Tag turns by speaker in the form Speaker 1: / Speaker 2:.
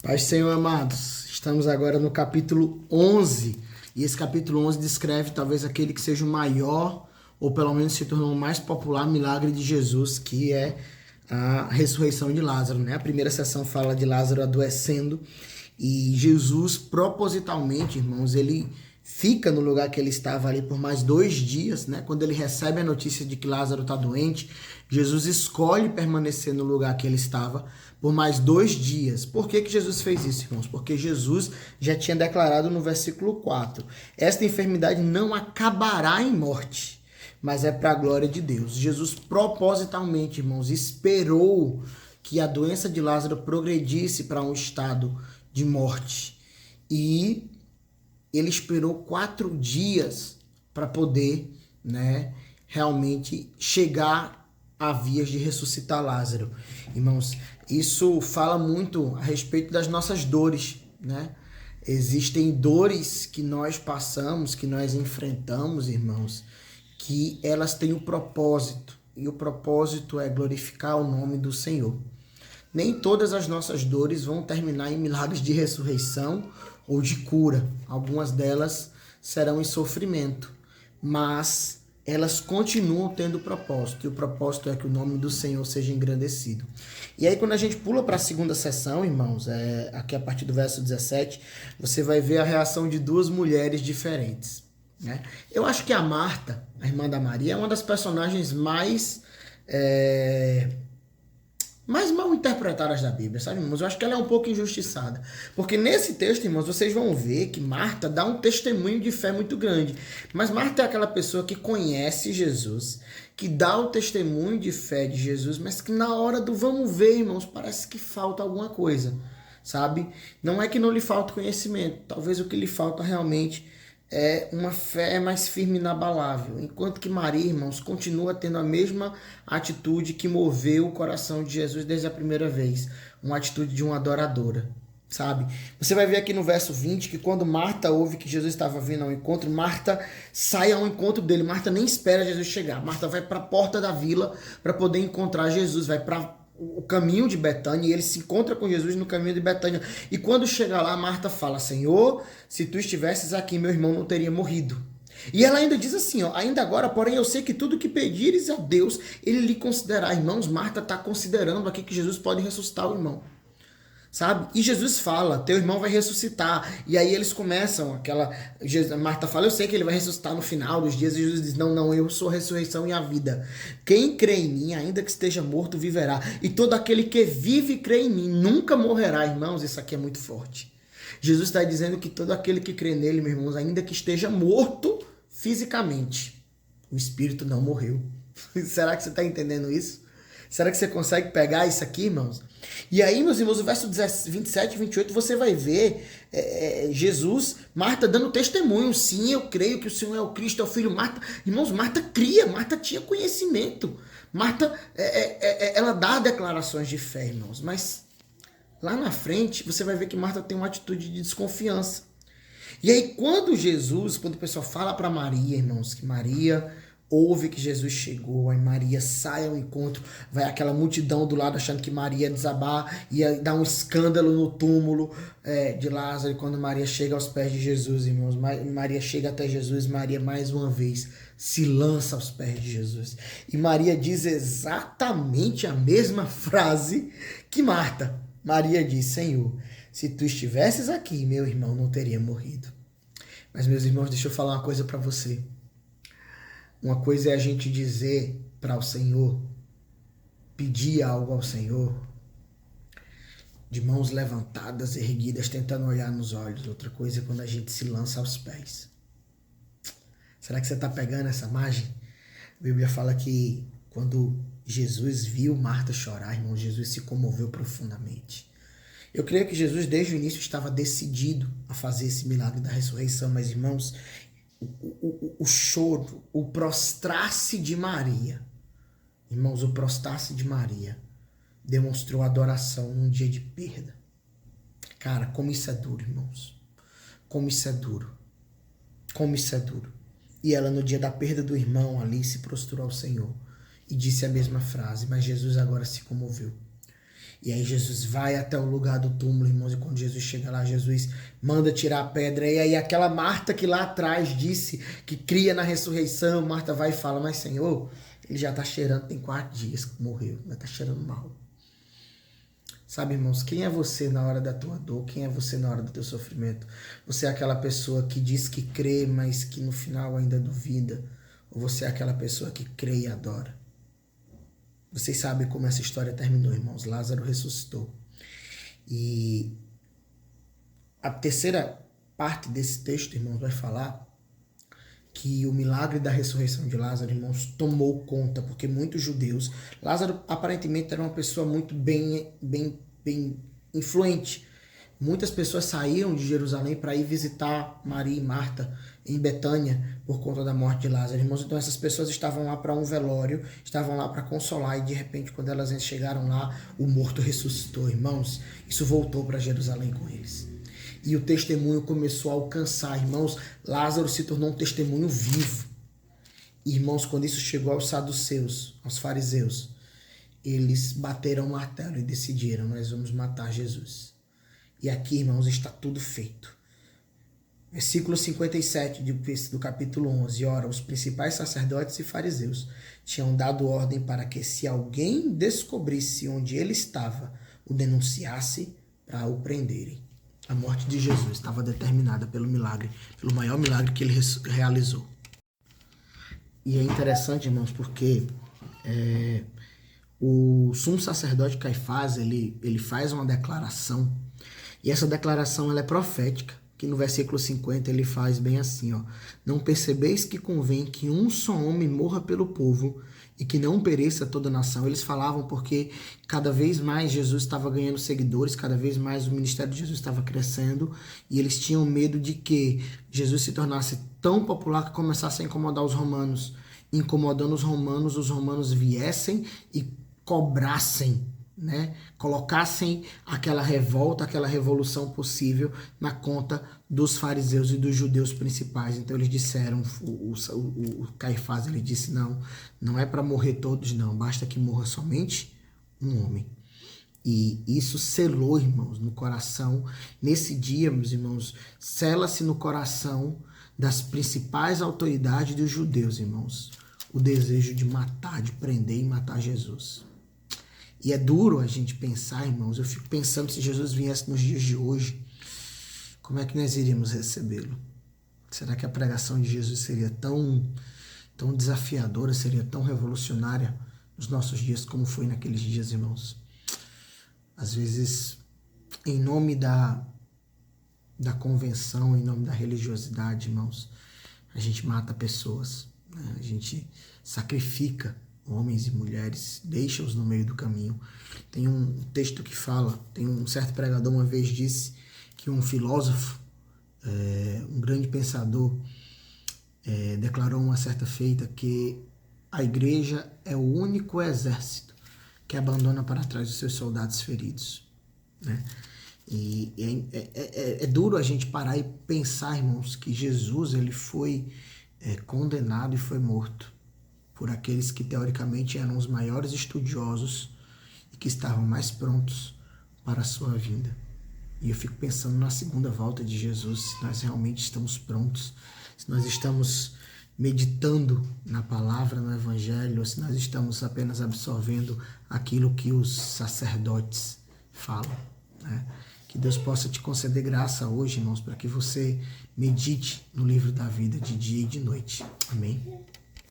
Speaker 1: Paz do Senhor, amados. Estamos agora no capítulo 11. E esse capítulo 11 descreve talvez aquele que seja o maior, ou pelo menos se tornou o mais popular milagre de Jesus, que é a ressurreição de Lázaro, né? A primeira sessão fala de Lázaro adoecendo. E Jesus, propositalmente, irmãos, ele fica no lugar que ele estava ali por mais 2 dias, né? Quando ele recebe a notícia de que Lázaro está doente, Jesus escolhe permanecer no lugar que ele estava por mais 2 dias. Por que Jesus fez isso, irmãos? Porque Jesus já tinha declarado no versículo 4, esta enfermidade não acabará em morte, mas é para a glória de Deus. Jesus propositalmente, irmãos, esperou que a doença de Lázaro progredisse para um estado de morte. E ele esperou 4 dias para poder, né, realmente chegar a vias de ressuscitar Lázaro. Irmãos, isso fala muito a respeito das nossas dores, né? Existem dores que nós passamos, que nós enfrentamos, irmãos, que elas têm um propósito. E o propósito é glorificar o nome do Senhor. Nem todas as nossas dores vão terminar em milagres de ressurreição ou de cura. Algumas delas serão em sofrimento, mas elas continuam tendo propósito. E o propósito é que o nome do Senhor seja engrandecido. E aí quando a gente pula para a segunda sessão, irmãos, aqui a partir do verso 17, você vai ver a reação de 2 mulheres diferentes, né? Eu acho que a Marta, a irmã da Maria, é uma das personagens mais mal interpretadas da Bíblia, sabe, irmãos? Eu acho que ela é um pouco injustiçada. Porque nesse texto, irmãos, vocês vão ver que Marta dá um testemunho de fé muito grande. Mas Marta é aquela pessoa que conhece Jesus, que dá o testemunho de fé de Jesus, mas que na hora do vamos ver, irmãos, parece que falta alguma coisa, sabe? Não é que não lhe falta conhecimento. Talvez o que lhe falta realmente é uma fé mais firme e inabalável, enquanto que Maria, irmãos, continua tendo a mesma atitude que moveu o coração de Jesus desde a primeira vez, uma atitude de uma adoradora, sabe? Você vai ver aqui no verso 20 que quando Marta ouve que Jesus estava vindo ao encontro, Marta sai ao encontro dele, Marta nem espera Jesus chegar, Marta vai para a porta da vila para poder encontrar Jesus, vai para o caminho de Betânia, e ele se encontra com Jesus no caminho de Betânia. E quando chega lá, Marta fala: Senhor, se tu estivesses aqui, meu irmão não teria morrido. E ela ainda diz assim, ó, ainda agora, porém, eu sei que tudo que pedires a Deus, ele lhe concederá. Irmãos, Marta está considerando aqui que Jesus pode ressuscitar o irmão, sabe? E Jesus fala, teu irmão vai ressuscitar. E aí eles começam Marta fala, eu sei que ele vai ressuscitar no final dos dias. E Jesus diz, não, eu sou a ressurreição e a vida. Quem crê em mim, ainda que esteja morto, viverá. E todo aquele que vive e crê em mim nunca morrerá. Irmãos, isso aqui é muito forte. Jesus está dizendo que todo aquele que crê nele, meus irmãos, ainda que esteja morto fisicamente, o espírito não morreu. Será que você está entendendo isso? Será que você consegue pegar isso aqui, irmãos? E aí, meus irmãos, o verso 27 e 28, você vai ver Jesus, Marta dando testemunho. Sim, eu creio que o Senhor é o Cristo, é o Filho. Marta, irmãos, Marta cria, Marta tinha conhecimento. Marta, ela dá declarações de fé, irmãos. Mas lá na frente, você vai ver que Marta tem uma atitude de desconfiança. E aí, quando o pessoal fala para Maria, irmãos, que Maria ouve que Jesus chegou, aí Maria sai ao encontro, vai aquela multidão do lado achando que Maria ia desabar, ia dar um escândalo no túmulo de Lázaro. E quando Maria chega aos pés de Jesus, irmãos, Maria chega até Jesus, Maria mais uma vez se lança aos pés de Jesus. E Maria diz exatamente a mesma frase que Marta. Maria diz, Senhor, se tu estivesses aqui, meu irmão não teria morrido. Mas, meus irmãos, deixa eu falar uma coisa para você. Uma coisa é a gente dizer para o Senhor, pedir algo ao Senhor, de mãos levantadas, erguidas, tentando olhar nos olhos. Outra coisa é quando a gente se lança aos pés. Será que você está pegando essa imagem? A Bíblia fala que quando Jesus viu Marta chorar, irmão, Jesus se comoveu profundamente. Eu creio que Jesus, desde o início, estava decidido a fazer esse milagre da ressurreição, mas, irmãos, o choro, o prostrar-se de Maria, irmãos, o prostrar-se de Maria demonstrou adoração num dia de perda. Cara, como isso é duro, irmãos. Como isso é duro. Como isso é duro. E ela, no dia da perda do irmão ali, se prostrou ao Senhor e disse a mesma frase, mas Jesus agora se comoveu. E aí Jesus vai até o lugar do túmulo, irmãos, e quando Jesus chega lá, Jesus manda tirar a pedra. E aí aquela Marta que lá atrás disse que cria na ressurreição, Marta vai e fala, mas Senhor, ele já está cheirando, tem 4 dias que morreu, já está cheirando mal. Sabe, irmãos, quem é você na hora da tua dor? Quem é você na hora do teu sofrimento? Você é aquela pessoa que diz que crê, mas que no final ainda duvida? Ou você é aquela pessoa que crê e adora? Vocês sabem como essa história terminou, irmãos. Lázaro ressuscitou. E a terceira parte desse texto, irmãos, vai falar que o milagre da ressurreição de Lázaro, irmãos, tomou conta, porque muitos judeus... Lázaro aparentemente era uma pessoa muito bem influente. Muitas pessoas saíram de Jerusalém para ir visitar Maria e Marta em Betânia por conta da morte de Lázaro. Irmãos, então essas pessoas estavam lá para um velório, estavam lá para consolar, e de repente, quando elas chegaram lá, o morto ressuscitou, irmãos. Isso voltou para Jerusalém com eles. E o testemunho começou a alcançar, irmãos. Lázaro se tornou um testemunho vivo. Irmãos, quando isso chegou aos saduceus, aos fariseus, eles bateram o martelo e decidiram, nós vamos matar Jesus. E aqui, irmãos, está tudo feito. Versículo 57 do capítulo 11. Ora, os principais sacerdotes e fariseus tinham dado ordem para que, se alguém descobrisse onde ele estava, o denunciasse para o prenderem. A morte de Jesus estava determinada pelo milagre, pelo maior milagre que ele realizou. E é interessante, irmãos, porque o sumo sacerdote Caifás, ele faz uma declaração, e essa declaração ela é profética, que no versículo 50 ele faz bem assim, ó: não percebeis que convém que um só homem morra pelo povo e que não pereça toda a nação. Eles falavam porque cada vez mais Jesus estava ganhando seguidores, cada vez mais o ministério de Jesus estava crescendo, e eles tinham medo de que Jesus se tornasse tão popular que começasse a incomodar os romanos. Incomodando os romanos viessem e cobrassem, né? Colocassem aquela revolta, aquela revolução possível na conta dos fariseus e dos judeus principais. Então eles disseram, o Caifás, ele disse, não é para morrer todos, não, basta que morra somente um homem. E isso selou, irmãos, no coração. Nesse dia, meus irmãos, sela-se no coração das principais autoridades dos judeus, irmãos, o desejo de matar, de prender e matar Jesus. E é duro a gente pensar, irmãos, eu fico pensando, se Jesus viesse nos dias de hoje, como é que nós iríamos recebê-lo? Será que a pregação de Jesus seria tão desafiadora, seria tão revolucionária nos nossos dias como foi naqueles dias, irmãos? Às vezes, em nome da convenção, em nome da religiosidade, irmãos, a gente mata pessoas, né? A gente sacrifica homens e mulheres, deixa-os no meio do caminho. Tem um texto que fala, tem um certo pregador uma vez disse que um filósofo, um grande pensador, declarou uma certa feita que a igreja é o único exército que abandona para trás os seus soldados feridos, né? E é duro a gente parar e pensar, irmãos, que Jesus ele foi condenado e foi morto por aqueles que teoricamente eram os maiores estudiosos e que estavam mais prontos para a sua vinda. E eu fico pensando na segunda volta de Jesus, se nós realmente estamos prontos, se nós estamos meditando na palavra, no evangelho, ou se nós estamos apenas absorvendo aquilo que os sacerdotes falam, né? Que Deus possa te conceder graça hoje, irmãos, para que você medite no livro da vida de dia e de noite. Amém?